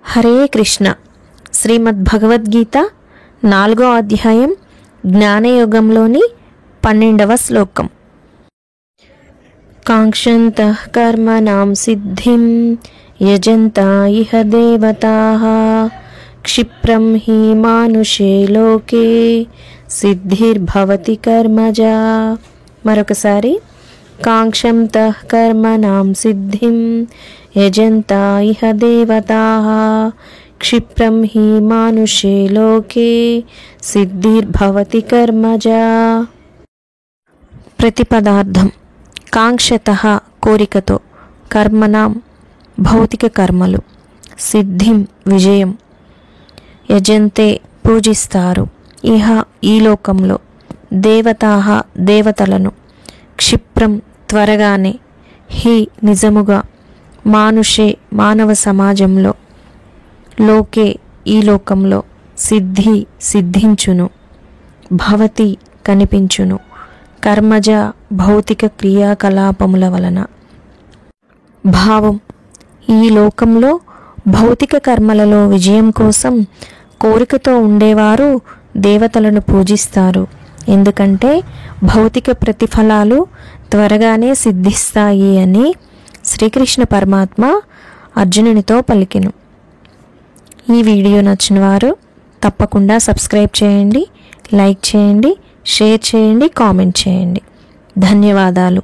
హరే కృష్ణ. శ్రీమద్భగవద్గీత 4వ అధ్యాయం జ్ఞానయోగంలోని 12వ శ్లోకం. కాంక్షంతః కర్మణాం సిద్ధిం యజంతా ఇహ దేవతాః క్షిప్రం హి మానుషే లోకే సిద్ధిర్భవతి కర్మజా. మరొకసారి, కాంక్షంతః కర్మణాం సిద్ధిం యజంతా ఇహ దేవతాః క్షిప్రం హి మానుషే లోకే సిద్ధిర్భవతి కర్మజా. ప్రతిపదార్థం: కాంక్షతః కోరికతో, కర్మణాం భౌతిక కర్మలు, సిద్ధిం విజయం, యజంతే పూజిస్తారు, ఇహ ఈ లోకంలో, దేవతాః దేవతలను, క్షిప్రం త్వరగానే, హి నిజముగా, మానుషే మానవ సమాజంలో, లోకే ఈ లోకంలో, సిద్ధి సిద్ధించును, భవతి కనిపించును, కర్మజ భౌతిక క్రియాకలాపముల వలన. భావం: ఈ లోకంలో భౌతిక కర్మలలో విజయం కోసం కోరికతో ఉండేవారు దేవతలను పూజిస్తారు. ఎందుకంటే భౌతిక ప్రతిఫలాలు త్వరగానే సిద్ధిస్తాయి అని శ్రీకృష్ణ పరమాత్మ అర్జునునితో పలికెను. ఈ వీడియో నచ్చిన వారు తప్పకుండా సబ్స్క్రైబ్ చేయండి, లైక్ చేయండి, షేర్ చేయండి, కామెంట్ చేయండి. ధన్యవాదాలు.